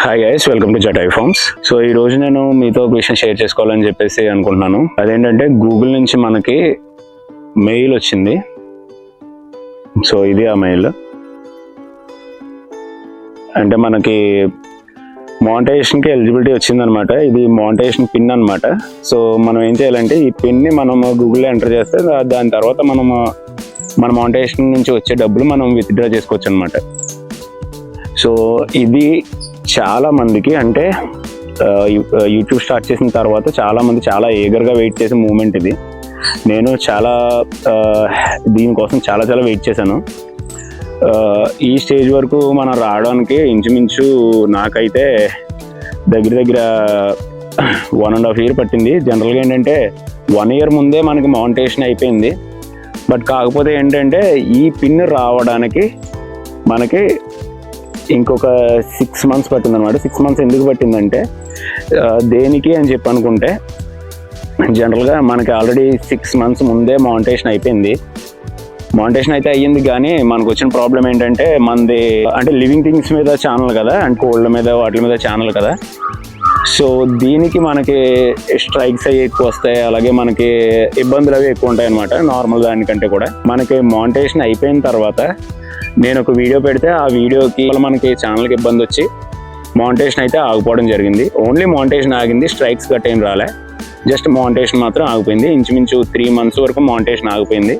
Hi guys, welcome to Jatayu farms. So ఈ రోజు నేను మీతో ఒక విషయం షేర్ చేసుకోవాలని చెప్పేసి అనుకుంటున్నాను. అదేంటంటే గూగుల్ నుంచి మనకి మెయిల్ వచ్చింది. సో ఇది ఆ మెయిల్. అంటే మనకి మానిటైజేషన్కి ఎలిజిబిలిటీ వచ్చిందనమాట. ఇది మానిటైజేషన్ పిన్ అనమాట. సో మనం ఏం చేయాలంటే ఈ పిన్ని మనం గూగుల్లో ఎంటర్ చేస్తే దాని తర్వాత మన మానిటైజేషన్ నుంచి వచ్చే డబ్బులు మనం విత్డ్రా చేసుకోవచ్చు అనమాట. సో ఇది చాలా మందికి అంటే యూట్యూబ్ స్టార్ట్ చేసిన తర్వాత చాలామంది చాలా ఈగర్గా వెయిట్ చేసే మూమెంట్ ఇది. నేను చాలా దీనికోసం చాలా వెయిట్ చేశాను. ఈ స్టేజ్ వరకు మనం రావడానికి ఇంచుమించు నాకైతే దగ్గర 1.5 year పట్టింది. జనరల్గా ఏంటంటే 1 year ముందే మనకి మానిటైజేషన్ అయిపోయింది. బట్ కాకపోతే ఏంటంటే ఈ పిన్ రావడానికి మనకి ఇంకొక 6 months పట్టింది అనమాట. 6 months ఎందుకు పట్టిందంటే దేనికి అని చెప్పి అనుకుంటే, జనరల్గా మనకి ఆల్రెడీ 6 months ముందే మానిటైజేషన్ అయిపోయింది. మానిటైజేషన్ అయితే అయ్యింది, కానీ మనకు వచ్చిన ప్రాబ్లం ఏంటంటే మనది అంటే లివింగ్ థింగ్స్ మీద ఛానల్ కదా, అండ్ కోళ్ళ మీద వాటి మీద ఛానల్ కదా. సో దీనికి మనకి స్ట్రైక్స్ అవి ఎక్కువ వస్తాయి, అలాగే మనకి ఇబ్బందులు అవి ఎక్కువ ఉంటాయి అనమాట నార్మల్ దానికంటే కూడా. మనకి మానిటైజేషన్ అయిపోయిన తర్వాత నేను ఒక వీడియో పెడితే ఆ వీడియోకి మనకి ఛానల్కి ఇబ్బంది వచ్చి మానిటైజేషన్ అయితే ఆగిపోవడం జరిగింది. ఓన్లీ మానిటైజేషన్ ఆగింది, స్ట్రైక్స్ గట్ట ఏం రాలే, జస్ట్ మానిటైజేషన్ మాత్రం ఆగిపోయింది. ఇంచుమించు 3 months వరకు మానిటైజేషన్ ఆగిపోయింది.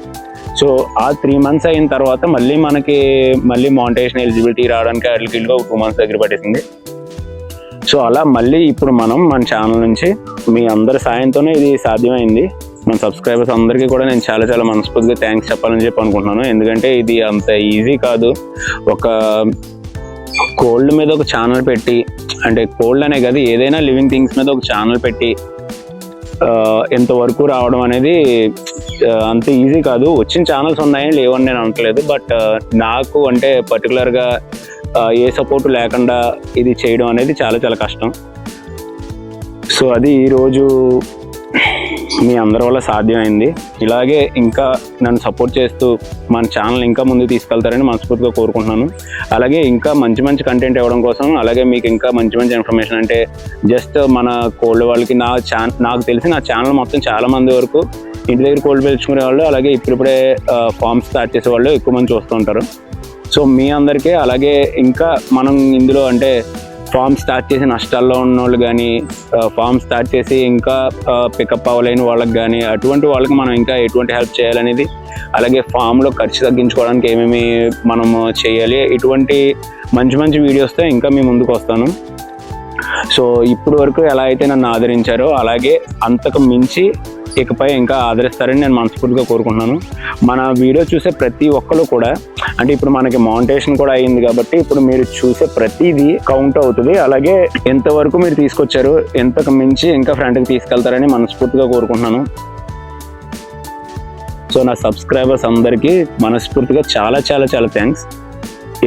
సో ఆ 3 months అయిన తర్వాత మళ్ళీ మానిటైజేషన్ ఎలిజిబిలిటీ రావడానికి అట్లకి 2 months దగ్గర పట్టేసింది. సో అలా మళ్ళీ ఇప్పుడు మనం మన ఛానల్ నుంచి మీ అందరి సాయంతోనే ఇది సాధ్యమైంది. మన సబ్స్క్రైబర్స్ అందరికీ కూడా నేను చాలా మనస్ఫూర్తిగా థ్యాంక్స్ చెప్పాలని చెప్పి అనుకుంటున్నాను. ఎందుకంటే ఇది అంత ఈజీ కాదు. ఒక కోల్డ్ మీద ఒక ఛానల్ పెట్టి, అంటే కోల్డ్ అనే కాదు ఏదైనా లివింగ్ థింగ్స్ మీద ఒక ఛానల్ పెట్టి ఎంతవరకు రావడం అనేది అంత ఈజీ కాదు. వచ్చిన ఛానల్స్ ఉన్నాయని లేవని నేను అనట్లేదు, బట్ నాకు అంటే పర్టికులర్గా ఏ సపోర్ట్ లేకుండా ఇది చేయడం అనేది చాలా కష్టం. సో అది ఈరోజు మీ అందరి వల్ల సాధ్యమైంది. ఇలాగే ఇంకా నన్ను సపోర్ట్ చేస్తూ మన ఛానల్ ఇంకా ముందుకు తీసుకెళ్తారని మనస్ఫూర్తిగా కోరుకుంటున్నాను. అలాగే ఇంకా మంచి కంటెంట్ ఇవ్వడం కోసం, అలాగే మీకు ఇంకా మంచి ఇన్ఫర్మేషన్, అంటే జస్ట్ మన కోల్డ్ వాళ్ళకి నాకు తెలిసి నా ఛానల్ మొత్తం చాలా మంది వరకు ఇంటి దగ్గర కోల్డ్ పెంచుకునే వాళ్ళు, అలాగే ఇప్పుడిప్పుడే ఫార్మ్స్ స్టార్ట్ చేసే వాళ్ళు ఎక్కువ మంది చూస్తూ ఉంటారు. సో మీ అందరికీ, అలాగే ఇంకా మనం ఇందులో అంటే ఫామ్ స్టార్ట్ చేసి నష్టాల్లో ఉన్న వాళ్ళు కానీ, ఫామ్ స్టార్ట్ చేసి ఇంకా పికప్ అవ్వలేని వాళ్ళకి కానీ, అటువంటి వాళ్ళకి మనం ఇంకా ఎటువంటి హెల్ప్ చేయాలనేది, అలాగే ఫామ్లో ఖర్చు తగ్గించుకోవడానికి ఏమేమి మనము చేయాలి, ఇటువంటి మంచి వీడియోస్తో ఇంకా మీ ముందుకు వస్తాను. సో ఇప్పుడు వరకు ఎలా అయితే నన్ను ఆదరించారో అలాగే అంతకు మించి ఇకపై ఇంకా ఆదరిస్తారని నేను మనస్ఫూర్తిగా కోరుకుంటున్నాను. మన వీడియో చూసే ప్రతి ఒక్కరు కూడా, అంటే ఇప్పుడు మనకి మానిటైజేషన్ కూడా అయ్యింది కాబట్టి ఇప్పుడు మీరు చూసే ప్రతిదీ కౌంట్ అవుతుంది. అలాగే ఎంతవరకు మీరు తీసుకొచ్చారు, ఎంతకు మించి ఇంకా ఫ్రంట్కి తీసుకెళ్తారని మనస్ఫూర్తిగా కోరుకుంటున్నాను. సో నా సబ్స్క్రైబర్స్ అందరికీ మనస్ఫూర్తిగా చాలా థ్యాంక్స్.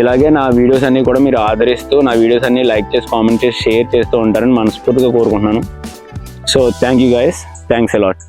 ఇలాగే నా వీడియోస్ అన్నీ కూడా మీరు ఆదరిస్తూ, నా వీడియోస్ అన్నీ లైక్ చేసి, కామెంట్ చేసి, షేర్ చేస్తూ ఉంటారని మనస్ఫూర్తిగా కోరుకుంటున్నాను. So thank you guys, thanks a lot.